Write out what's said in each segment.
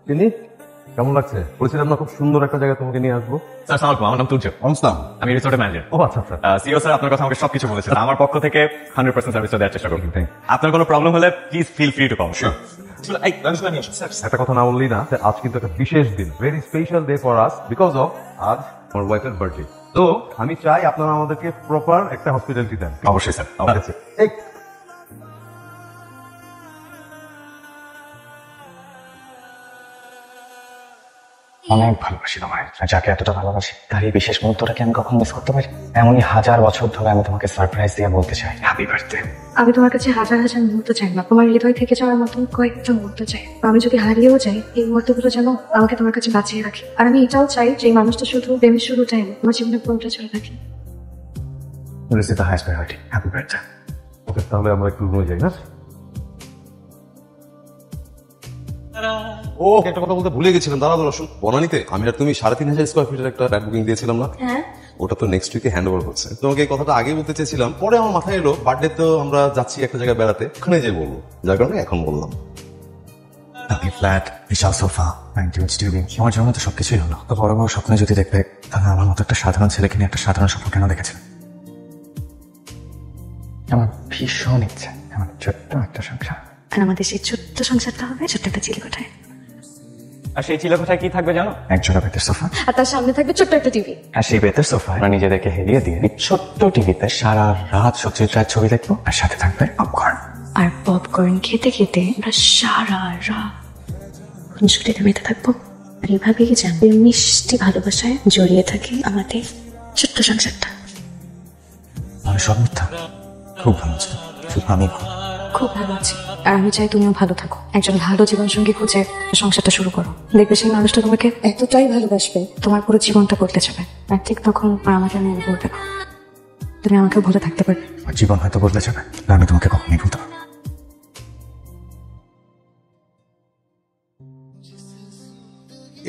তিনি কেমন লাগছে? বলেছিলাম না খুব সুন্দর একটা জায়গায় তোমাকে নিয়ে আসবো। স্যার আসসালামু আলাইকুম, আমার নাম তুর্য। অনস্তাম, আমি রিসোর্টের ম্যানেজার। ও আচ্ছা আচ্ছা। সিও স্যার আপনার কথা আমাকে সবকিছু বলেছেন। আমার পক্ষ থেকে 100% সার্ভিসটা দেওয়ার চেষ্টা করব। আপনার কোনো প্রবলেম হলে please feel free to call. একটা কথা না বললেই না, আজ কিন্তু একটা বিশেষ দিন, very special day for us because of আজ আমার ওয়াইফের বার্থডে। তো আমি চাই আপনারা আমাদেরকে প্রপার একটা হসপিটালিটি দেন। অবশ্যই স্যার, অবশ্যই। অনেক ভালোবাসি তোমায়, যাকে এতটা ভালোবাসি তার এই বিশেষ মুহূর্তটাকে আমি কখন মিস করতে পারি? এমনই 1000 বছর ধরে আমি তোমাকে সারপ্রাইজ দিয়ে বলতে চাই হ্যাপি বার্থডে। আমি তোমার কাছে হাজার হাজার মুহূর্ত চাই না, তোমার হৃদয় থেকে যাওয়ার মতো কয়েকটা মুহূর্ত চাই। আমি যদি হারিয়েও যাই, এই মুহূর্তগুলো যেন আমাকে তোমার কাছে বাঁচিয়ে রাখে। আর আমি এটাও চাই যে এই মানুষটা শুধু প্রেমের শুরুটাই না, আমার জীবনে পুরোটা চলে থাকে। The highest priority, happy birthday. Okay, তাহলে আমরা একটু রুমে যাই না? ও একটা কথা বলতে ভুলে গেছিলাম, দাঁড়া দাঁড়া, বনানীতে আমি আর তুমি 3500 স্কোয়ার ফিটের একটা ফ্ল্যাট বুকিং দিয়েছিলাম না? হ্যাঁ, ওটা তো নেক্সট উইকে হ্যান্ড ওভার হচ্ছে। তোমাকে এই কথাটা আগে বলতে চেয়েছিলাম, পরে আমার মাথায় এলো বার্থডে তো আমরা যাচ্ছি একটা জায়গায় বেড়াতে, ওখানে যে বলবো, যার কারণে এখন বললাম। হ্যাপি ফ্ল্যাট, বিশাল সোফা, 90 ইঞ্চ টিভি, আমার জন্য তো সবকিছুই হলো। তো বড় বড় স্বপ্নে যদি দেখবে, তাহলে আমার মতো একটা সাধারণ ছেলেকে নিয়ে একটা সাধারণ স্বপ্ন কেন দেখেছিলেন? আমার ভীষণ ইচ্ছে আমার ছোট্ট একটা সংসার। আর আমাদের সেই ছোট্ট সংসারটা হবে ছোট্ট একটা চিলেকোঠায়। আর সেই চিলেকোঠায় কি থাকবে জানো? এক জোড়া বেতের সোফা, আর তার সামনে থাকবে ছোট্ট একটা টিভি। আর সেই বেতের সোফায় আমরা নিজেদেরকে হেলিয়ে দিয়ে ছোট্ট টিভিতে সারা রাত সত্যজিৎ রায়ের ছবি দেখবো, আর সাথে থাকবে পপকর্ন। আর পপকর্ন খেতে খেতে আমরা সারা রাত খুনসুটিতে মেতে থাকবো। আর এইভাবেই জানবে মিষ্টি ভালোবাসায় জড়িয়ে থাকে আমাদের ছোট্ট সংসারটা। আমি সব মিথ্যা, খুব ভালো আছে, শুধু আমি ভালো। খুব ভালো আছি, আর আমি চাই তুমিও ভালো থাকো। একজন ভালো জীবনসঙ্গী খুঁজে সংসারটা শুরু করো। দেখবে সেই মানুষটা তোমাকে এতটাই ভালোবাসবে, তোমার পুরো জীবনটা বদলে যাবে। আর ঠিক তখন আর আমাকে মনে পড়বে না, তুমি আমাকে ভুলে থাকতে পারবে। আমার জীবন হয়তো বদলে যাবে, আমি তোমাকে কখনই ভুলতে পারবো না।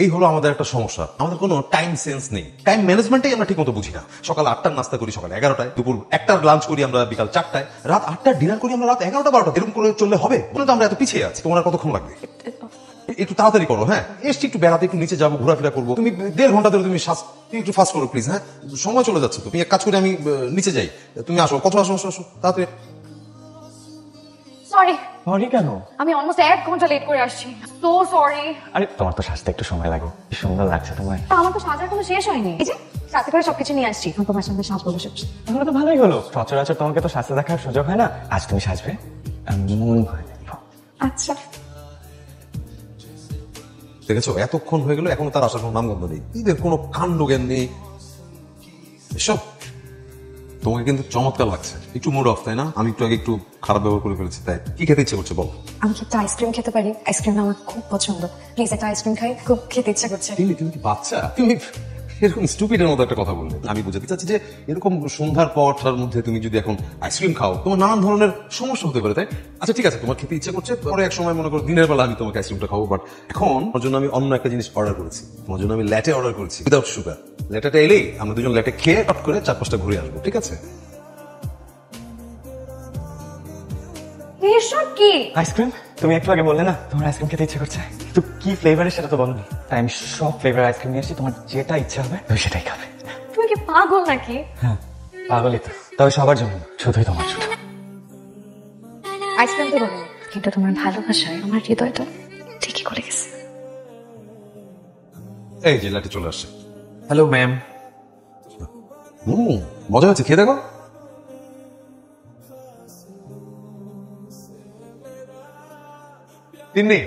এই হলো আমাদের একটা সমস্যা, আমাদের কোনো টাইম সেন্স নেই, টাইম ম্যানেজমেন্টটাই আমরা ঠিক মতো বুঝি না। সকাল 8টার নাস্তা করি সকাল 11টায়, দুপুর 1টার লাঞ্চ করি আমরা বিকাল 4টায়, রাত 8টার ডিনার করি আমরা রাত 11টা 12টা। এরকম করে চললে হবে? বলে তো আমরা এত পিছিয়ে আছি। তোমার আর কতক্ষণ লাগবে? একটু তাড়াতাড়ি করো। হ্যাঁ, এসছি একটু বেড়াতে, একটু নিচে যাবো, ঘোরাফেরা করবো। তুমি 1.5 ঘন্টা ধরে তুমি একটু ফাস্ট করো প্লিজ। হ্যাঁ, সময় চলে যাচ্ছে তো। তুমি এক কাজ করে আমি নিচে যাই, তুমি আসো। কত আসো আসো আসো তাড়াতাড়ি। সরি সরি কেন? আমি অলমোস্ট 1 ঘন্টা লেট করে আসছি। So sorry. আরে তোমার তো সাজতে একটু সময় লাগে, কি সুন্দর লাগছে তোমায়। আমার তো সাজার কোনো শেষ হয়নি। এই যে সাথে করে সবকিছু নিয়ে আসছি, এখন তোমার সামনে সাজবো বসে বসে। তাহলে তো ভালোই হলো। সচরাচর তোমাকে তো সাজতে দেখার সুযোগ হয় না, আজ তুমি সাজবে, আমি মন ভরে দেখবো। আচ্ছা, দেখেছো এতক্ষণ হয়ে গেল, এখনো তার আসার কোনো নামগন্ধ নেই। এদের কোনো কাণ্ড জ্ঞান নেই এসব। তোমাকে কিন্তু চমৎকার লাগছে, একটু মুড অফ, তাই না? আমি একটু আগে একটু খারাপ ব্যবহার করে ফেলেছি, তাই কি খেতে ইচ্ছে করছে বল? আমি কি একটা আইসক্রিম খেতে পারি? আইসক্রিম আমার খুব পছন্দ, প্লিজ একটা আইসক্রিম খাই, খুব খেতে ইচ্ছা করছে। তুমি কি বাচ্চা? তুমি এরকম স্টুপিডের মতো একটা কথা বললে। আমি বুঝাতে চাচ্ছি যে এরকম সন্ধ্যার পরটার মধ্যে তুমি যদি এখন আইসক্রিম খাও, তোমার নানান ধরনের সমস্যা হতে পারে, তাই? আচ্ছা ঠিক আছে, তোমার খেতে ইচ্ছে করছে, পরে এক সময় মনে করো দিনের বেলা আমি তোমাকে আইসক্রিমটা খাবো, বাট এখন তোমার জন্য আমি অন্য একটা জিনিস অর্ডার করেছি। তোমার জন্য আমি ল্যাটে অর্ডার করেছি উইদাউট সুগার। ল্যাটেটা এলেই আমরা দুজন ল্যাটে খেয়ে কট করে 4-5টা ঘুরে আসবো, ঠিক আছে? এসব কি? আইসক্রিম? তুমি একটু আগে বললে না তোমার আইসক্রিম খেতে ইচ্ছে করছে, তো কি ফ্লেভারের সেটা তো বলনি। তাই আমি সব ফ্লেভার আইসক্রিম নিয়ে এসেছি, তোমার যেটা ইচ্ছা হবে তুমি সেটাই খাবে। তুমি কি পাগল নাকি? হ্যাঁ পাগলই তো, তবে সবার জন্য, শুধুই তোমার জন্য। আইসক্রিম তো বলো, কিন্তু তোমার ভালোবাসায় আমার হৃদয়টা ঠিকই করে গেছে। এই যে ল্যাটে চলে আসছে। Hello ma'am. মজা হচ্ছে, খেয়ে দেখো। Tinni,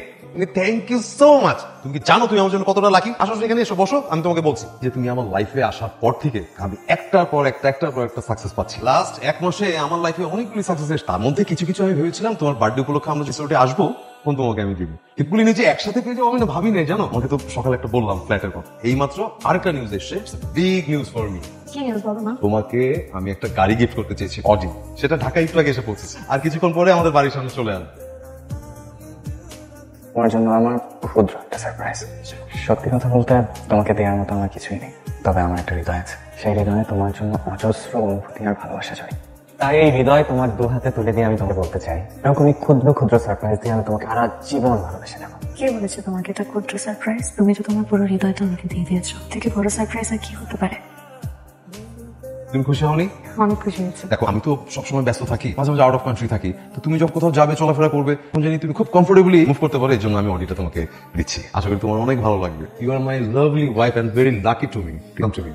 thank you so much. তুমি কি জানো তুমি আমার জন্য কতটা লাকি? আসো এখানে এসো, বসো। আমি তোমাকে বলছি যে তুমি আমার লাইফে আসার পর থেকে আমি একটার পর একটা সাকসেস পাচ্ছি। লাস্ট 1 মাসে আমার লাইফে অনেকগুলি সাকসেস এসেছে, তার মধ্যে কিছু কিছু আমি ভেবেছিলাম তোমার বার্থডে উপলক্ষে আমরা রিসোর্টে আসবো, কোন তোমাকে আমি দিব। কিন্তু নিজে একসাথে পেয়ে যাবো আমি না ভাবি নাই, জানো? আমাকে তো সকালে একটা বললাম ফ্ল্যাটের কথা, এই মাত্র আরেকটা নিউজ এসছে, বিগ নিউজ ফর মি। কি নিউজ বলো না? তোমাকে আমি একটা গাড়ি গিফট করতে চেয়েছি, অডি। সেটা ঢাকায় একটু আগে এসে পৌঁছেছে, আর কিছুক্ষণ পরে আমাদের বাড়ির সামনে চলে আসবে। তোমার জন্য আমার ক্ষুদ্র একটা সারপ্রাইজ। সত্যি কথা বলতে তোমাকে দেওয়ার মতো আমার কিছুই নেই, তবে আমার একটা হৃদয় আছে। সেই হৃদয়ে তোমার জন্য অজস্র অনুভূতি আর ভালোবাসা জড়িত। তাই এই হৃদয় তোমার 2 হাতে তুলে দিয়ে আমি তোমাকে বলতে চাই, এরকমই ক্ষুদ্র ক্ষুদ্র সারপ্রাইজ দিয়ে আমি তোমাকে সারা জীবন ভালোবেসে যাবো। কে বলেছে তোমাকে এটা ক্ষুদ্র সারপ্রাইজ? তুমি তো তোমার পুরো হৃদয়টা আমাকে দিয়ে দিয়েছো। থেকে বড় সারপ্রাইজ আর কি হতে পারে? তুমি খুশি হওনি? অনেক খুশি হয়েছে। দেখো আমি তো সবসময় ব্যস্ত থাকি, মাঝে মাঝে আউট অফ কান্ট্রি থাকি, তো তুমি যখন কোথাও যাবে চলাফেরা করবে তখন জানি তুমি খুব কমফোর্টেবলি মুভ করতে পারো, এই জন্য আমি অডিটা তোমাকে দিচ্ছি। আশা করি তোমার অনেক ভালো লাগবে। You are my lovely wife and very lucky to me. Come to me.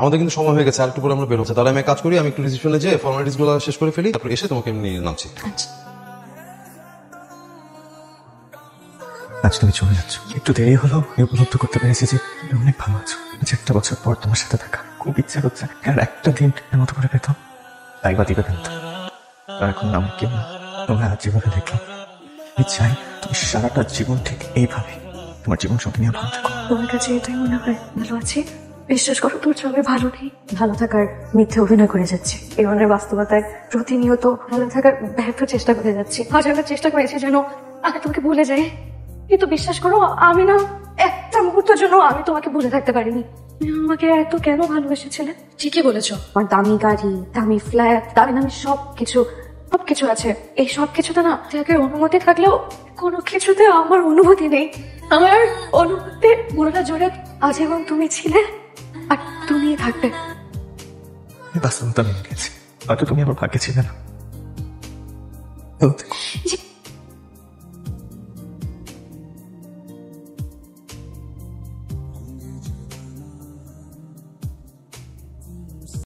আমাদের কিন্তু সময় হয়ে গেছে, আর একটু পরে আমরা বের হচ্ছে। তাহলে আমি এক কাজ করি, আমি একটু রিসেপশনে যেয়ে ফর্মালিটিস গুলো শেষ করে ফেলি, তারপর এসে তোমাকে নিয়ে নামছি। আচ্ছা। আজ তুমি চলে যাচ্ছ, একটু দেরি হলেও আমি উপলব্ধি করতে পেরেছি যে তুমি অনেক ভালো আছো। আজ একটা বছর পর তোমার সাথে থাকা খুব ইচ্ছা করছে, আর একটা দিন এর মতো করে পেতাম, তাই বা দিবে পেতাম। আর এখন আমি কেউ না, তুমি আজ যেভাবে দেখলাম, আমি চাই তুমি সারাটা জীবন ঠিক এইভাবে তোমার জীবন সঙ্গে নিয়ে ভালো থাকো। তোমার কাছে এটাই মনে হয় ভালো আছি? বিশ্বাস করো, তোর চলে ভালো নেই। ভালো থাকার মিথ্যে অভিনয় করে যাচ্ছি, এই মনের বাস্তবতায় প্রতিনিয়ত ভালো থাকার ব্যর্থ চেষ্টা করে যাচ্ছি। হাজারবার চেষ্টা করেছি যেন আগে তোমাকে ভুলে যাই, কিন্তু বিশ্বাস করো আমি না একটা মুহূর্তের জন্য আমি তোমাকে ভুলে থাকতে পারিনি। তুমি আমাকে এত কেন ভালোবেসেছিলে? ঠিকই বলেছো, আমার দামি গাড়ি, দামি ফ্ল্যাট, দামি দামি সবকিছু আছে। এই সব কিছুতে না ত্যাগের অনুমতি থাকলেও কোনো কিছুতে আমার অনুভূতি নেই। আমার অনুভূতি পুরোটা জোরে আজীবন তুমি ছিলে আর তুমিই থাকবে। আমি বাস্তবতা মেনে নিয়েছি, হয়তো তুমি আমার ভাগ্যে ছিলে না। ভালো থেকো। যে